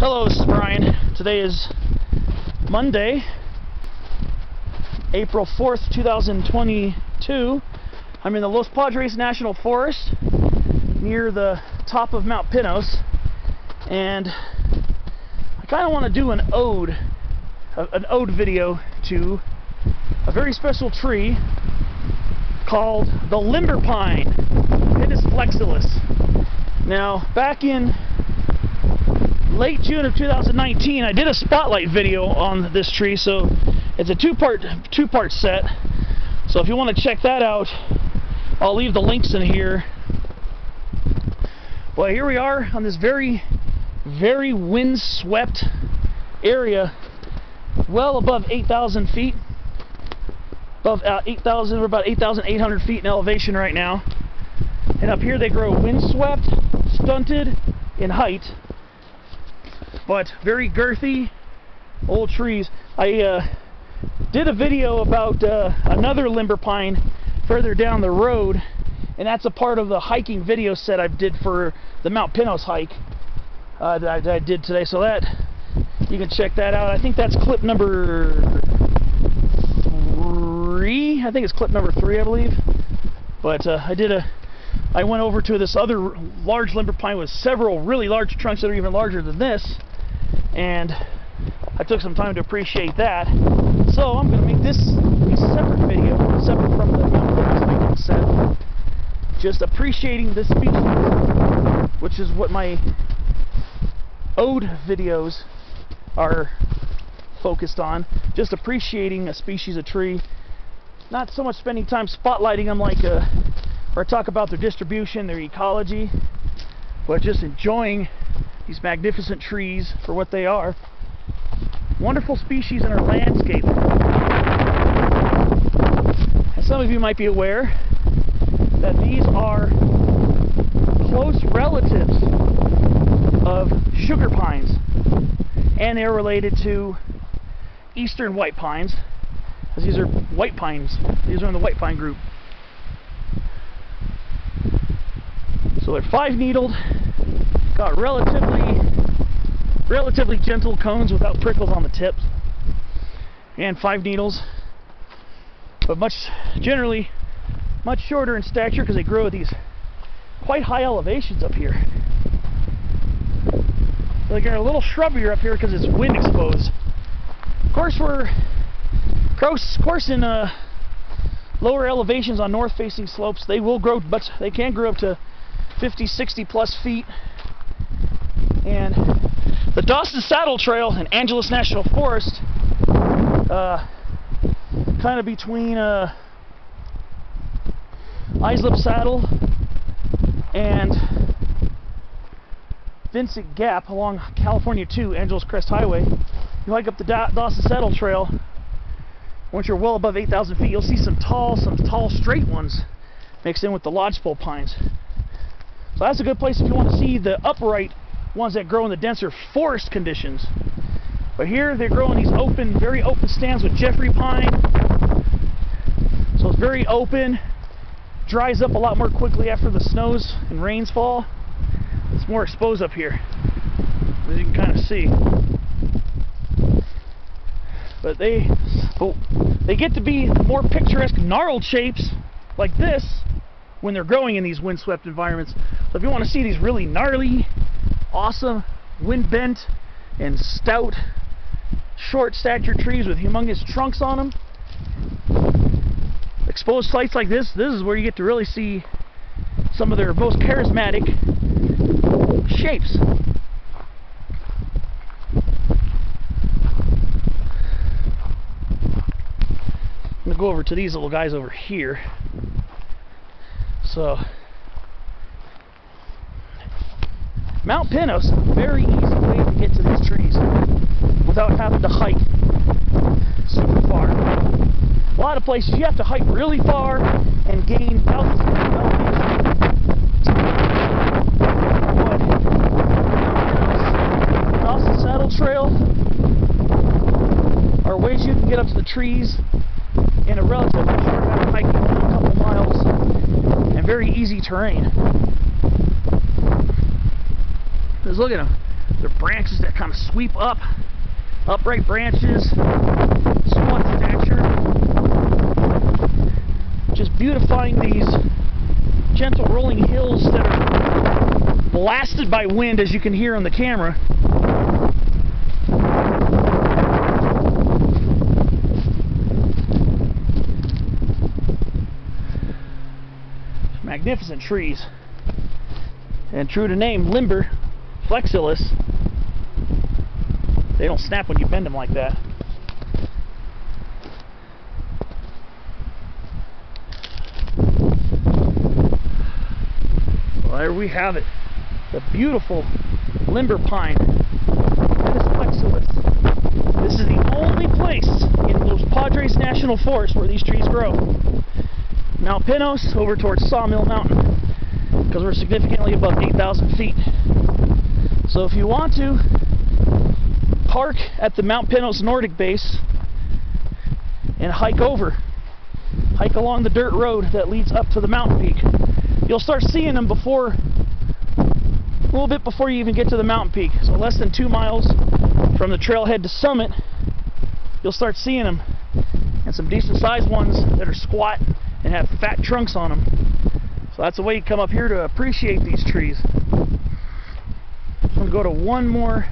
Hello, this is Brian. Today is Monday, April 4th, 2022. I'm in the Los Padres National Forest near the top of Mount Pinos, and I kind of want to do an ode video to a very special tree called the limber pine, Pinus flexilis. Now, back in late June of 2019, I did a spotlight video on this tree, so it's a two-part set. So if you want to check that out, I'll leave the links in here. Well, here we are on this very windswept area, well above 8,000 feet. Above 8,000, we're about 8,800 feet in elevation right now. And up here they grow windswept, stunted in height, but very girthy old trees. I did a video about another limber pine further down the road, and that's a part of the hiking video set I did for the Mount Pinos hike that I did today. So that, you can check that out. I think that's clip number 3. I think it's clip number 3, I believe. But I went over to this other large limber pine with several really large trunks that are even larger than this, and I took some time to appreciate that. So I'm going to make this a separate video, separate from the Mount Pinos hiking set, just appreciating this species, which is what my ode videos are focused on. Just appreciating a species of tree, not so much spending time spotlighting them like or talk about their distribution, their ecology, but just enjoying these magnificent trees for what they are. Wonderful species in our landscape. And some of you might be aware that these are close relatives of sugar pines, and they're related to eastern white pines, because these are white pines. These are in the white pine group. So they're 5-needled, got relatively gentle cones without prickles on the tips, and 5 needles, but generally much shorter in stature because they grow at these quite high elevations up here. They're getting a little shrubbier up here because it's wind exposed. Of course, in lower elevations on north-facing slopes, they will grow, but they can grow up to 50, 60 plus feet. And the Dawson Saddle Trail in Angeles National Forest, kind of between Islip Saddle and Vincent Gap along California 2, Angeles Crest Highway, you hike up the Dawson Saddle Trail. Once you're well above 8,000 feet, you'll see some tall straight ones mixed in with the lodgepole pines. So that's a good place if you want to see the upright ones that grow in the denser forest conditions. But here they grow in these very open stands with Jeffrey pine. So it's very open, dries up a lot more quickly after the snows and rains fall. It's more exposed up here, as you can kind of see. But they get to be more picturesque, gnarled shapes like this when they're growing in these windswept environments. So if you want to see these really gnarly, awesome, wind-bent and stout, short-stature trees with humongous trunks on them, exposed sites like this is where you get to really see some of their most charismatic shapes. I'm going to go over to these little guys over here. So, Mount Pinos, a very easy way to get to these trees without having to hike super far. A lot of places you have to hike really far and gain altitude and elevation. But Dawson Saddle Trail are ways you can get up to the trees in a relatively short amount of hiking, a couple miles, and very easy terrain. Just look at them. They're branches that kind of sweep up, upright branches, somewhat stature, just beautifying these gentle rolling hills that are blasted by wind, as you can hear on the camera. Magnificent trees, and true to name, limber flexilis. They don't snap when you bend them like that. Well, there we have it, the beautiful limber pine, Pinus flexilis. This is the only place in Los Padres National Forest where these trees grow. Mount Pinos over towards Sawmill Mountain, because we're significantly above 8,000 feet. So if you want to park at the Mount Pinos Nordic base and hike along the dirt road that leads up to the mountain peak, you'll start seeing them a little bit before you even get to the mountain peak. So less than 2 miles from the trailhead to summit, you'll start seeing them, and some decent sized ones that are squat and have fat trunks on them. So that's a way you come up here to appreciate these trees. I'm going to go to one more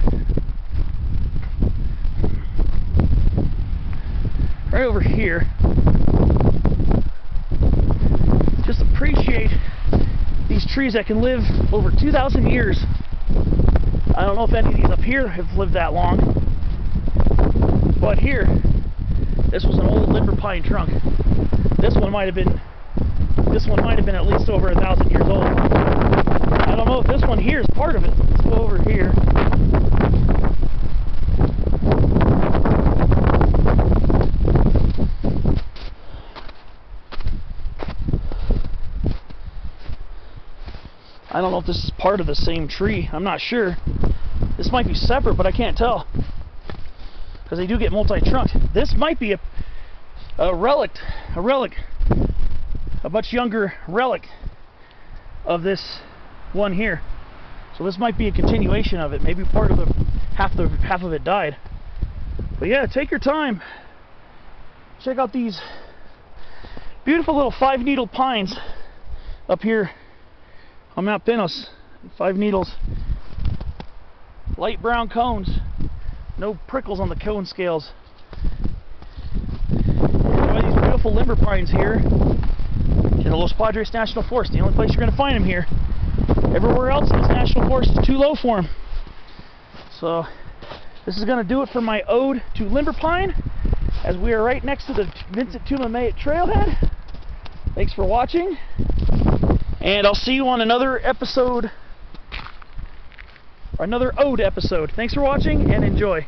right over here. Just appreciate these trees that can live over 2,000 years. I don't know if any of these up here have lived that long, but here, this was an old limber pine trunk. This one might have been at least over 1,000 years old. I don't know if this one here is part of it. Let's go over here. I don't know if this is part of the same tree. I'm not sure. This might be separate, but I can't tell, because they do get multi-trunk. This might be a relic, a much younger relic of this one here. So this might be a continuation of it. Maybe part of it, half of it died. But yeah, take your time. Check out these beautiful little 5-needle pines up here on Mount Pinos. 5 needles, light brown cones, no prickles on the cone scales. Enjoy these beautiful limber pines here in the Los Padres National Forest. The only place you're going to find them here. Everywhere else in this national forest is too low for them. So this is going to do it for my ode to limber pine, as we are right next to the Vincent Tumamayet trailhead. Thanks for watching, and I'll see you on another episode, or another ode episode. Thanks for watching, and enjoy.